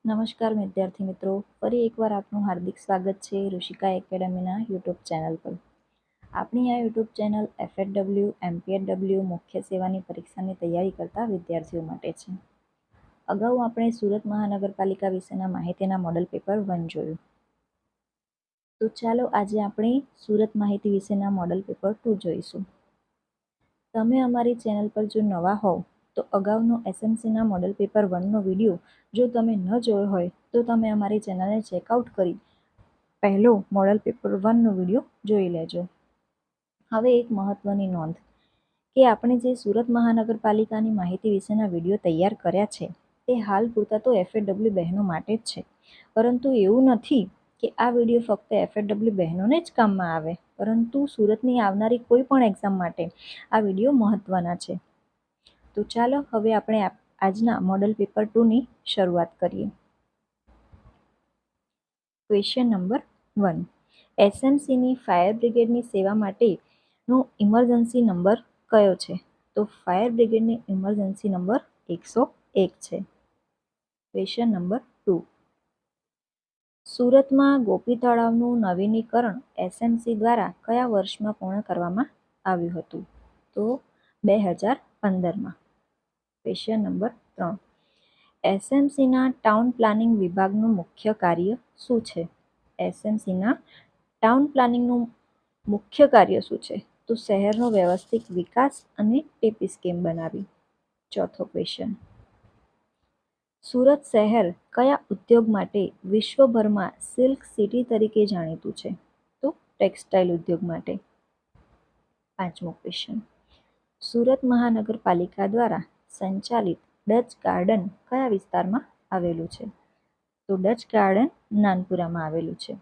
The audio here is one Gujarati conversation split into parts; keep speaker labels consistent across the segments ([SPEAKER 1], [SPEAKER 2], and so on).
[SPEAKER 1] નમસ્કાર વિદ્યાર્થી મિત્રો, ફરી એકવાર આપનું હાર્દિક સ્વાગત છે ઋષિકા એકેડમીના યુટ્યુબ ચેનલ પર. આપણી આ યુટ્યુબ ચેનલ FFW, MPSW મુખ્ય સેવાની પરીક્ષાની તૈયારી કરતા વિદ્યાર્થીઓ માટે છે. અગાઉ આપણે સુરત મહાનગરપાલિકા વિશેના માહિતીના મોડલ પેપર 1 જોયું. તો ચાલો આજે આપણે સુરત માહિતી વિશેના મોડલ પેપર 2 જોઈશું. તમે અમારી ચેનલ પર જો નવા હોવ તો અગાઉનો SMCના મોડલ પેપર 1નો વિડીયો જો તમે ન જોયો હોય તો તમે અમારી ચેનલને ચેકઆઉટ કરી પહેલો મોડલ પેપર 1નો વિડીયો જોઈ લેજો. હવે એક મહત્વની નોંધ કે આપણે જે સુરત મહાનગરપાલિકાની માહિતી વિશેના વિડીયો તૈયાર કર્યા છે તે હાલ પૂરતા તો FFW બહેનો માટે જ છે, પરંતુ એવું નથી કે આ વિડીયો ફક્ત FFW બહેનોને જ કામમાં આવે, પરંતુ સુરતની આવનારી કોઈ પણ એક્ઝામ માટે આ વિડીયો મહત્વના છે. તો ચાલો હવે આપણે આજના મોડલ પેપર 2ની શરૂઆત કરીએ. Question number 1. SMCની ફાયર બ્રિગેડની સેવા માટેનો ઇમરજન્સી નંબર કયો છે? તો ફાયર બ્રિગેડની ઇમરજન્સી નંબર 101 છે. Question number 2. સુરતમાં ગોપી તળાવનું નવીનીકરણ SMC દ્વારા કયા વર્ષમાં પૂર્ણ કરવામાં આવ્યું હતું? તો 2015માં. Question number 3. SMCના ટાઉન પ્લાનિંગ વિભાગનું મુખ્ય કાર્ય શું છે? SMCના ટાઉન પ્લાનિંગનું મુખ્ય કાર્ય શું છે? તો શહેરનો વ્યવસ્થિત વિકાસ અને ટીપી સ્કીમ બનાવી. ચોથો ક્વેશ્ચન. સુરત શહેર કયા ઉદ્યોગ માટે વિશ્વભરમાં સિલ્ક સિટી તરીકે જાણીતું છે? તો ટેક્સટાઇલ ઉદ્યોગ માટે. પાંચમો ક્વેશ્ચન. સુરત મહાનગરપાલિકા દ્વારા સંચાલિત ડચ ગાર્ડન કયા વિસ્તારમાં આવેલું છે? તો ડચ ગાર્ડન નાનપુરામાં આવેલું છે.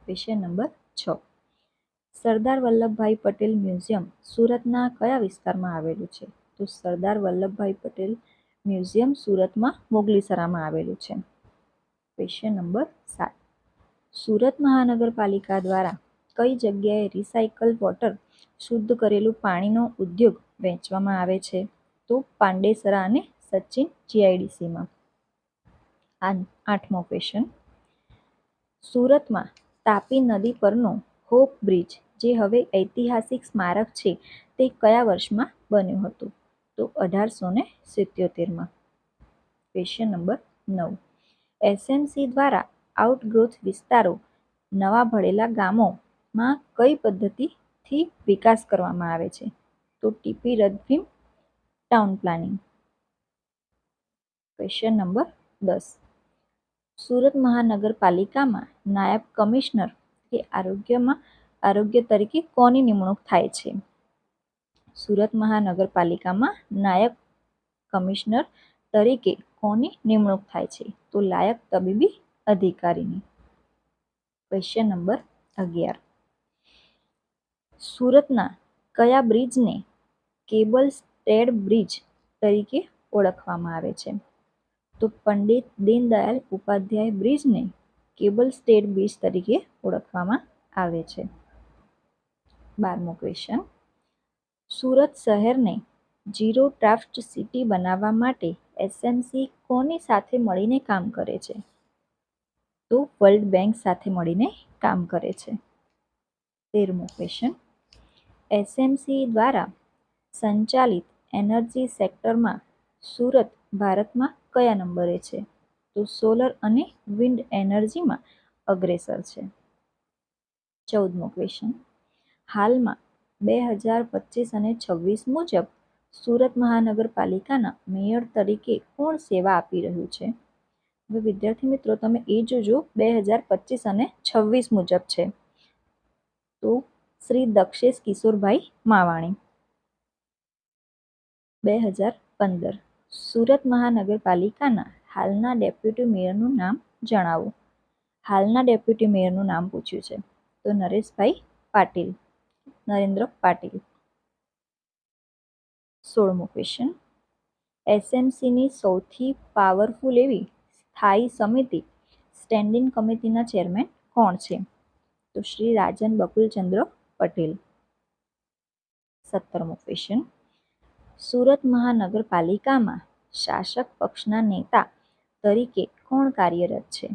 [SPEAKER 1] Question number 6. Sardar Vallabhbhai Patel museum સુરતના કયા વિસ્તારમાં આવેલું છે? તો સરદાર વલ્લભભાઈ પટેલ મ્યુઝિયમ સુરતમાં મોગલીસરામાં આવેલું છે. Question number 7. સુરત મહાનગરપાલિકા દ્વારા કઈ જગ્યાએ રિસાયકલ વોટર શુદ્ધ કરેલું પાણીનો ઉદ્યોગ વેચવામાં આવે છે? તો પાંડેસરા અને સચિન GIDCમાં. આઠમો ક્વેશ્ચન. સુરતમાં તાપી નદી પરનો હોપ બ્રિજ જે હવે ઐતિહાસિક સ્મારક છે તે કયા વર્ષમાં બન્યું હતું? તો 1877માં. Question number 9. SMC દ્વારા આઉટગ્રોથ વિસ્તારો નવા ભળેલા ગામોમાં કઈ પદ્ધતિથી વિકાસ કરવામાં આવે છે? તો ટીપી રધભીમ town planning. Question number 10. Surat મહાનગરપાલિકામાં નાયબ કમિશનર કે આરોગ્ય તરીકે કોની નિમણૂક થાય છે? સુરત મહાનગરપાલિકામાં નાયબ કમિશનર તરીકે કોની નિમણૂક થાય છે? તો લાયક તબીબી અધિકારીની. Question number 11. સુરતના કયા બ્રિજને કેબલ સ્ટેડ બ્રિજ તરીકે ઓળખવામાં આવે છે? તો પંડિત દીનદયાળ ઉપાધ્યાય બ્રિજને કેબલ સ્ટેડ બ્રિજ તરીકે ઓળખવામાં આવે છે. 12મો ક્વેશ્ચન. સુરત શહેરને ઝીરો ડ્રાફ્ટ સિટી બનાવવા માટે SMC કોની સાથે મળીને કામ કરે છે? તો વર્લ્ડ બેંક સાથે મળીને કામ કરે છે. 13મો ક્વેશ્ચન. SMC દ્વારા સંચાલિત એનર્જી સેક્ટરમાં સુરત ભારતમાં કયા નંબરે છે? તો સોલર અને વિન્ડ એનર્જીમાં અગ્રેસર છે. 14મો ક્વેશ્ચન. હાલમાં 2025 અને 26 મુજબ સુરત મહાનગરપાલિકાના મેયર તરીકે કોણ સેવા આપી રહ્યું છે? હવે વિદ્યાર્થી મિત્રો તમે એ જોજો 2025 અને 26 મુજબ છે તો શ્રી દક્ષેશ કિશોરભાઈ માવાણી. 2015. સુરત મહાનગરપાલિકાના હાલના ડેપ્યુટી મેયરનું નામ જણાવો. હાલના ડેપ્યુટી મેયરનું નામ પૂછ્યું છે તો નરેન્દ્ર પાટીલ. 16મો ક્વેશ્ચન. SMCની સૌથી પાવરફુલ એવી સ્થાયી સમિતિ સ્ટેન્ડિંગ કમિટીના ચેરમેન કોણ છે? તો શ્રી રાજન બકુલચંદ્ર પટેલ. 17મો ક્વેશ્ચન. સુરત મહાનગરપાલિકામાં શાસક પક્ષના નેતા તરીકે કોણ કાર્યરત છે?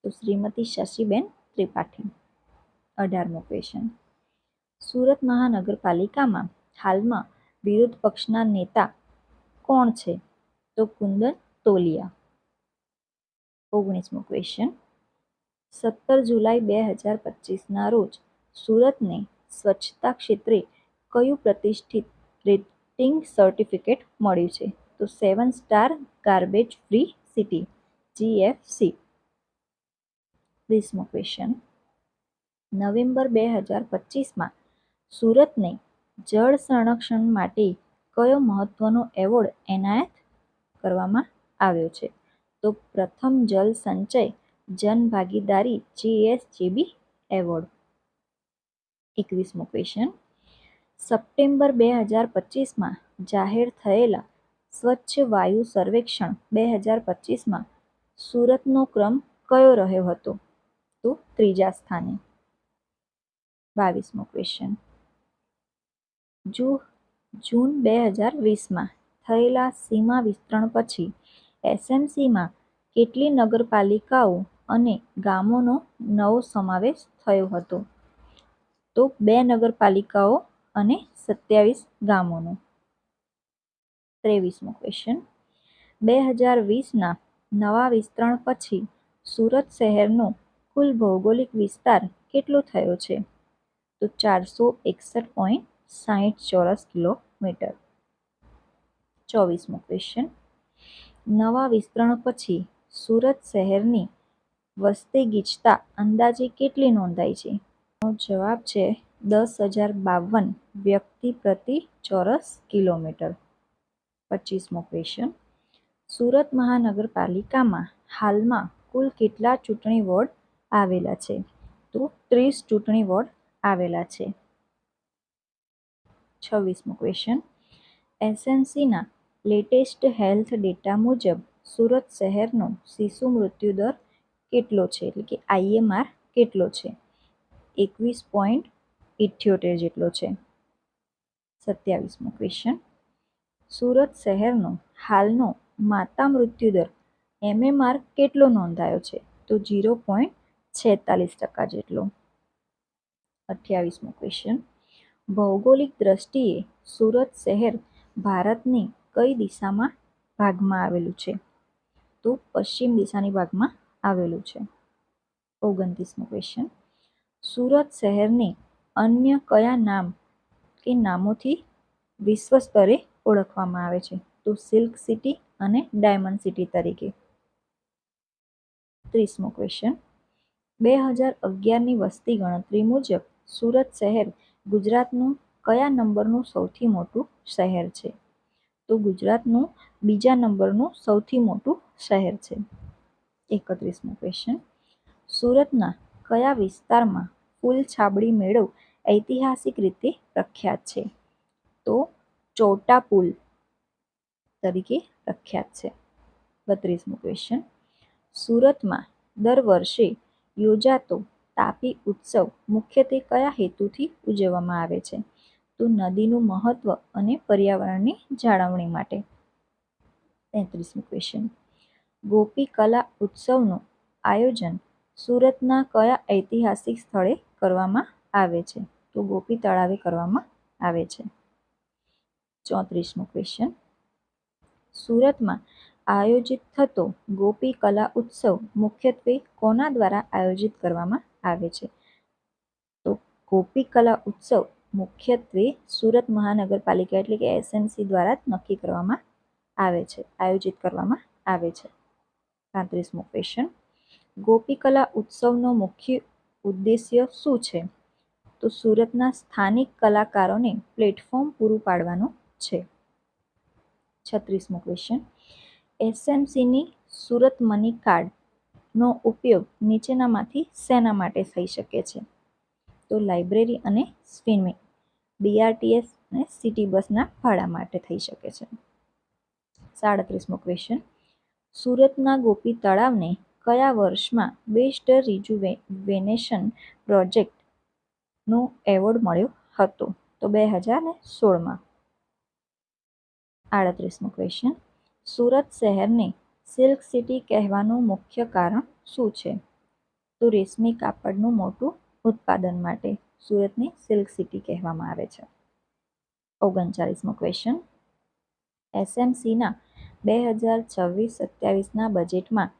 [SPEAKER 1] તો શ્રીમતી શશીબેન ત્રિપાઠી. 18મો ક્વેશ્ચન. સુરત મહાનગરપાલિકામાં હાલમાં વિરોધ પક્ષના નેતા કોણ છે? તો કુંદન તોલિયા. 19મો ક્વેશ્ચન. 17 જુલાઈ 2025ના રોજ સુરતને સ્વચ્છતા ક્ષેત્રે કયું પ્રતિષ્ઠિત રેટિંગ સર્ટિફિકેટ મળ્યું છે? તો 7 star garbage free city GFC. 20મો ક્વેશ્ચન. નવેમ્બર 2025માં સુરતને જળ સંરક્ષણ માટે કયો મહત્વનો એવોર્ડ એનાયત કરવામાં આવ્યો છે? તો પ્રથમ જલ સંચય જન ભાગીદારી GSGB એવોર્ડ. 21મો ક્વેશ્ચન. સપ્ટેમ્બર 2025માં જાહેર થયેલા સ્વચ્છ વાયુ સર્વેક્ષણ 2025માં સુરતનો ક્રમ કયો રહ્યો હતો? તો 3જા સ્થાને. 22મો ક્વેશ્ચન. જૂન 2020માં થયેલા સીમા વિસ્તરણ પછી SMCમાં કેટલી નગરપાલિકાઓ અને ગામોનો નવો સમાવેશ થયો હતો? તો 2 નગરપાલિકાઓ અને 27 ગામોનો. 23મો ક્વેશ્ચન. 2020ના નવા વિસ્તરણ પછી સુરત શહેરનો કુલ ભૌગોલિક વિસ્તાર કેટલો થયો છે? તો 461.60 ચોરસ કિલોમીટર. 24મો ક્વેશ્ચન. નવા વિસ્તરણ પછી સુરત શહેરની વસ્તી ગીચતા અંદાજે કેટલી નોંધાઈ છે? નો જવાબ છે 10,052 વ્યક્તિ પ્રતિ ચોરસ કિલોમીટર. 25મો ક્વેશ્ચન. સુરત મહાનગરપાલિકામાં હાલમાં કુલ કેટલા ચૂંટણી વોર્ડ આવેલા છે? તો 30 ચૂંટણી વોર્ડ આવેલા છે. 26મો ક્વેશ્ચન. SMCના લેટેસ્ટ હેલ્થ ડેટા મુજબ સુરત શહેરનો શિશુ મૃત્યુ દર કેટલો છે? એટલે કે IMR કેટલો છે? 21.78 જેટલો છે. 27મો ક્વેશ્ચન. સુરત શહેરનો હાલનો માતા મૃત્યુ દર MMR કેટલો નોંધાયો છે? તો 0.46% જેટલો. 28મો ક્વેશ્ચન. ભૌગોલિક દ્રષ્ટિએ સુરત શહેર ભારતની કઈ દિશામાં ભાગમાં આવેલું છે? તો પશ્ચિમ દિશાની ભાગમાં આવેલું છે. 29મો ક્વેશ્ચન. સુરત શહેરને અન્ય કયા નામોથી વિશ્વ સ્તરે ઓળખવામાં આવે છે? તો સિલ્ક સિટી અને ડાયમંડ સિટી તરીકે. 30મો ક્વેશ્ચન. 2011ની વસ્તી ગણતરી મુજબ સુરત શહેર ગુજરાતનું કયા નંબરનું સૌથી મોટું શહેર છે? તો ગુજરાતનું 2જા નંબરનું સૌથી મોટું શહેર છે. 31મો ક્વેશ્ચન. સુરતના કયા વિસ્તારમાં ફૂલ છાબડી મેળો ઐતિહાસિક રીતે પ્રખ્યાત છે? તો ચૌટા પુલ તરીકે પ્રખ્યાત છે. 32મો ક્વેશ્ચન. સુરતમાં દર વર્ષે યોજાતો તાપી ઉત્સવ મુખ્યત્વે કયા હેતુથી ઉજવવામાં આવે છે? તો નદીનું મહત્વ અને પર્યાવરણની જાળવણી માટે. 33મો ક્વેશ્ચન. ગોપી કલા ઉત્સવનું આયોજન સુરતના કયા ઐતિહાસિક સ્થળે કરવામાં આવે છે? તો ગોપી તળાવે કરવામાં આવે છે. 34મો ક્વેશ્ચન. સુરતમાં આયોજિત થતો ગોપી કલા ઉત્સવ મુખ્યત્વે કોના દ્વારા આયોજિત કરવામાં આવે છે? તો ગોપી કલા ઉત્સવ મુખ્યત્વે સુરત મહાનગરપાલિકા એટલે કે SMC દ્વારા જ નક્કી કરવામાં આવે છે, આયોજિત કરવામાં આવે છે. 35મો ક્વેશ્ચન. ગોપી કલા ઉત્સવનો મુખ્ય ઉદ્દેશ્ય શું છે? તો સુરતના સ્થાનિક કલાકારોને પ્લેટફોર્મ પૂરું પાડવાનું છે. 36મો ક્વેશ્ચન. SMCની સુરત મની કાર્ડનો ઉપયોગ નીચેનામાંથી શેના માટે થઈ શકે છે? તો લાઇબ્રેરી અને સ્વિમિંગ, BRTS અને સિટી બસના ભાડા માટે થઈ શકે છે. 37મો ક્વેશ્ચન. સુરતના ગોપી તળાવને કયા વર્ષમાં બેસ્ટ રિજુવેનેશન પ્રોજેક્ટનો એવોર્ડ મળ્યો હતો? તો 2016માં. 38મો ક્વેશ્ચન. સુરત શહેરને સિલ્ક સિટી કહેવાનું મુખ્ય કારણ શું છે? તો રેશમી કાપડનું મોટું ઉત્પાદન માટે સુરતને સિલ્ક સિટી કહેવામાં આવે છે. 39મો ક્વેશ્ચન. એસએમસીના 2026-27ના બજેટમાં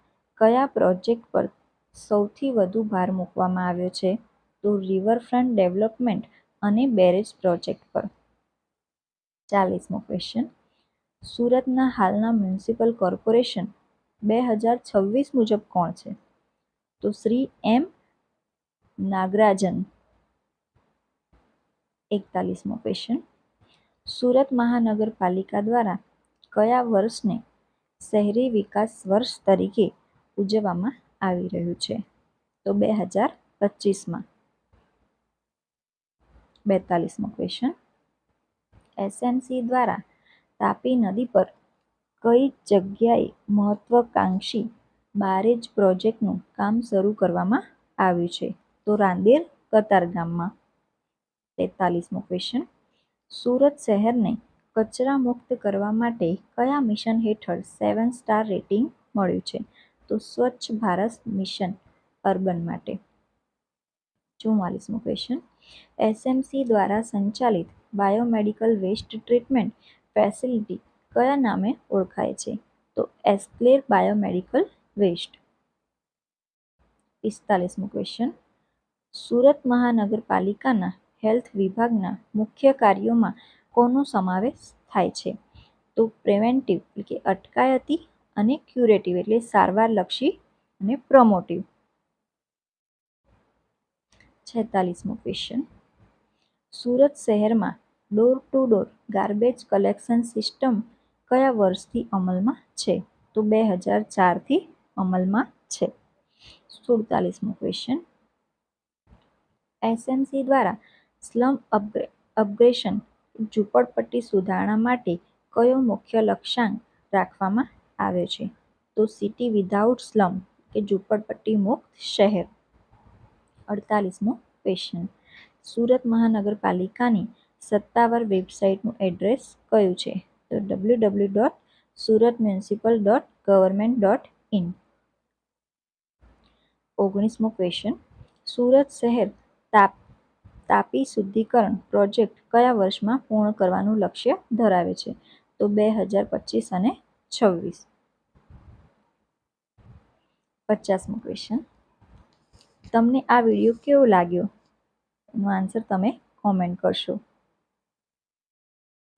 [SPEAKER 1] કયા પ્રોજેક્ટ પર સૌથી વધુ ભાર મૂકવામાં આવ્યો છે? તો રિવરફ્રન્ટ ડેવલપમેન્ટ અને બેરેજ પ્રોજેક્ટ પર. 40મો ક્વેશ્ચન. સુરતના હાલના મ્યુનિસિપલ કોર્પોરેશન 2026 મુજબ કોણ છે? તો શ્રી એમ નાગરાજન. 41મો ક્વેશ્ચન. સુરત મહાનગરપાલિકા દ્વારા કયા વર્ષને શહેરી વિકાસ વર્ષ તરીકે ઉજવવામાં આવી રહ્યું છે? તો 2025માં. 42મો ક્વેશ્ચન. એસએમસી દ્વારા તાપી નદી પર કઈ જગ્યાએ મહત્વાકાંક્ષી બારેજ પ્રોજેક્ટનું કામ શરૂ કરવામાં આવ્યું છે? તો રાંદેર કતારગામમાં. 43મો ક્વેશ્ચન. સુરત શહેરને કચરા મુક્ત કરવા માટે કયા મિશન હેઠળ 7 સ્ટાર રેટિંગ મળ્યું છે? તો સ્વચ્છ ભારત મિશન અર્બન માટે. 44મો ક્વેશ્ચન. એસએમસી દ્વારા સંચાલિત બાયોમેડિકલ વેસ્ટ ટ્રીટમેન્ટ ફેસિલિટી કયા નામે ઓળખાય છે? તો એસ્ક્લેર બાયોમેડિકલ વેસ્ટ. 45મો ક્વેશ્ચન. સુરત મહાનગરપાલિકાના હેલ્થ વિભાગના મુખ્ય કાર્યોમાં કોનો સમાવેશ થાય છે? તો પ્રિવેન્ટિવ એટલે કે અટકાયતી અને ક્યુરેટિવ એટલે સારવારલક્ષી અને પ્રમોટિવ. 46મો ક્વેશ્ચન. સુરત શહેરમાં door to door garbage collection system કયા વર્ષથી અમલમાં છે? તો 2004થી અમલમાં છે. 47મો ક્વેશ્ચન. એસએમસી દ્વારા સ્લમ અપગ્રેશન ઝૂંપડપટ્ટી સુધારણા માટે કયો મુખ્ય લક્ષ્યાંક રાખવામાં આવ્યો છે? તો સિટી વિધાઉટ સ્લમ કે ઝૂંપડપટ્ટી મુક્ત શહેર. 48મો ક્વેશ્ચન. સુરત મહાનગરપાલિકાની સત્તાવાર વેબસાઇટનું એડ્રેસ કયું છે? તો www.suratmunicipal.government.in. 19મો ક્વેશ્ચન. સુરત શહેર તાપી શુદ્ધિકરણ પ્રોજેક્ટ કયા વર્ષમાં પૂર્ણ કરવાનું લક્ષ્ય ધરાવે છે? તો 2025 અને 26. 50મો ક્વેશ્ચન. તમને આ વિડીયો કેવો લાગ્યો? એનો આન્સર તમે કોમેન્ટ કરશો.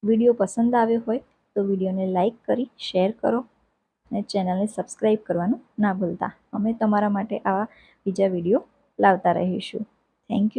[SPEAKER 1] વિડીયો પસંદ આવ્યો હોય તો વિડીયોને લાઈક કરી શેર કરો અને ચેનલને સબસ્ક્રાઈબ કરવાનું ના ભૂલતા. અમે તમારા માટે આવા બીજા વિડીયો લાવતા રહીશું. Thank you.